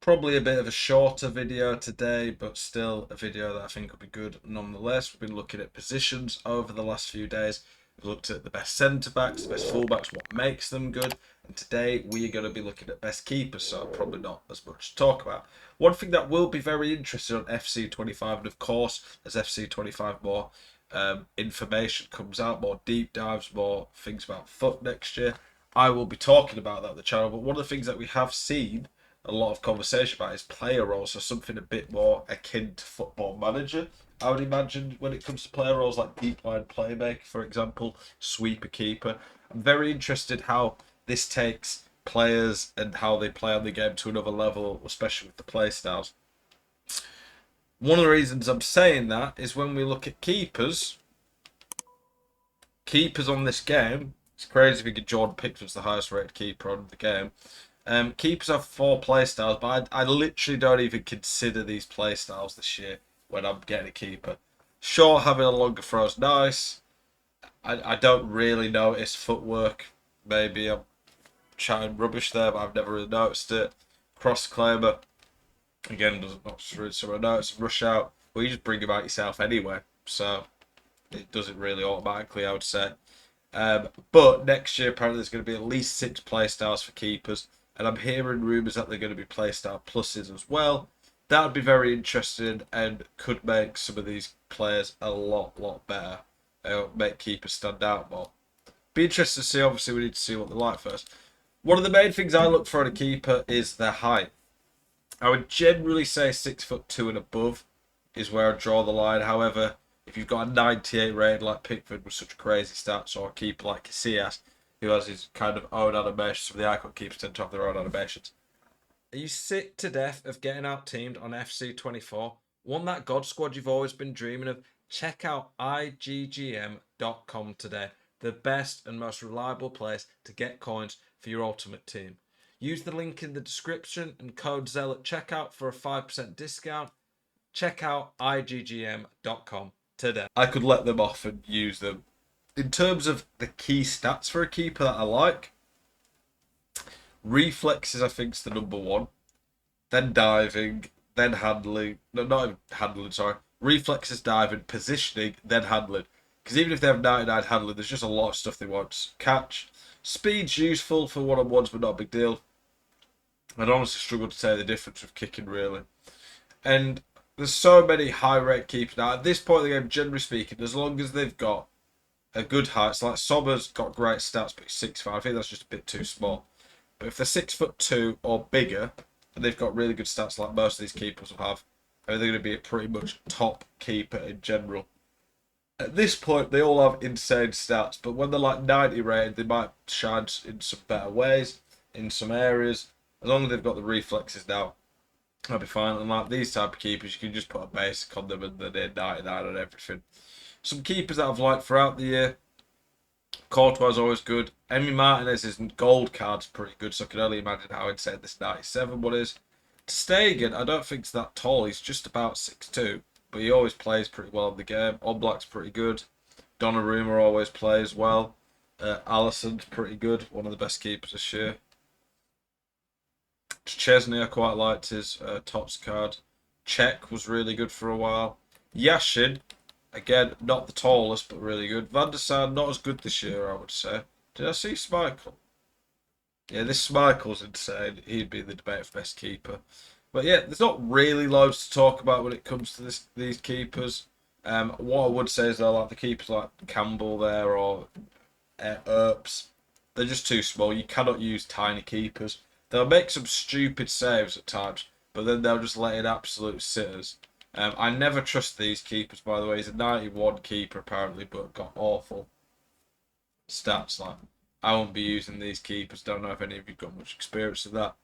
Probably a bit of a shorter video today, but still a video that I think will be good nonetheless. We've been looking at positions over the last few days. We've looked at the best centre-backs, the best full-backs, what makes them good. And today we are going to be looking at best keepers, so probably not as much to talk about. One thing that will be very interesting on FC25, and of course, as FC25 more information comes out, more deep dives, more things about foot next year, I will be talking about that on the channel. But one of the things that we have seen a lot of conversation about is player roles, so something a bit more akin to Football Manager. I would imagine when it comes to player roles like deep line playmaker, for example, sweeper keeper. I'm very interested how this takes players and how they play on the game to another level, especially with the play styles. One of the reasons I'm saying that is when we look at keepers on this game, it's crazy if you get Jordan Pickford's the highest rated keeper on the game. Keepers have 4 playstyles, but I literally don't even consider these playstyles this year when I'm getting a keeper. Sure, having a longer throw is nice. I don't really notice footwork. Maybe I'm chatting rubbish there, but I've never really noticed it. Cross claimer, again, doesn't not through, so I notice rush out. Well, you just bring him out yourself anyway, so it doesn't really automatically, I would say. But next year, apparently, there's going to be at least 6 playstyles for keepers. And I'm hearing rumours that they're going to be playstyle pluses as well. That would be very interesting and could make some of these players a lot better. Make keepers stand out more. Be interested to see, obviously we need to see what they're like first. One of the main things I look for in a keeper is their height. I would generally say 6'2" and above is where I draw the line. However, if you've got a 98 rated like Pickford with such crazy stats, or a keeper like Casillas, who has his kind of own animations, some of the icon keepers tend to have their own animations. Are you sick to death of getting out teamed on FC24? Want that God squad you've always been dreaming of? Check out iggm.com today, the best and most reliable place to get coins for your ultimate team. Use the link in the description and code ZEL at checkout for a 5% discount. Check out iggm.com today. I could let them off and use them. In terms of the key stats for a keeper that I like, reflexes I think is the number one. Then diving, then handling. No, not even handling, sorry. Reflexes, diving, positioning, then handling. Because even if they have 99 handling, there's just a lot of stuff they want. Catch. Speed's useful for one-on-ones, but not a big deal. I'd honestly struggle to tell the difference with kicking, really. And there's so many high-rate keepers now. At this point in the game, generally speaking, as long as they've got a good height, it's like Sommer's got great stats, but he's 6'5". I think that's just a bit too small. But if they're 6'2" or bigger, and they've got really good stats like most of these keepers will have, they're going to be a pretty much top keeper in general. At this point, they all have insane stats, but when they're like 90 rated, they might shine in some better ways, in some areas. As long as they've got the reflexes now, I'll be fine. And like these type of keepers, you can just put a basic on them and they're 99 on everything. Some keepers that I've liked throughout the year. Courtois is always good. Emi Martinez's gold card's pretty good, so I can only imagine how insane this 97 one is. Ter Stegen, I don't think it's that tall. He's just about 6'2", but he always plays pretty well in the game. Oblak's pretty good. Donnarumma always plays well. Alisson's pretty good, one of the best keepers this year. Chesney, I quite liked his Tots card. Czech was really good for a while. Yashin, again, not the tallest, but really good. Van der Sar, not as good this year, I would say. Did I see Schmeichel? Yeah, this Schmeichel's insane. He'd be in the debate for best keeper. But yeah, there's not really loads to talk about when it comes to these keepers. What I would say is, though, like the keepers like Campbell there or Earps, they're just too small. You cannot use tiny keepers. They'll make some stupid saves at times, but then they'll just let in absolute sitters. I never trust these keepers, by the way. He's a 91 keeper, apparently, but got awful stats. Like, I won't be using these keepers. Don't know if any of you've got much experience of that.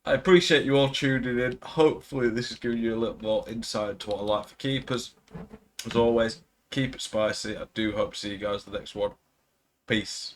I appreciate you all tuning in. Hopefully, this is giving you a little more insight into what I like for keepers. As always, keep it spicy. I do hope to see you guys in the next one. Peace.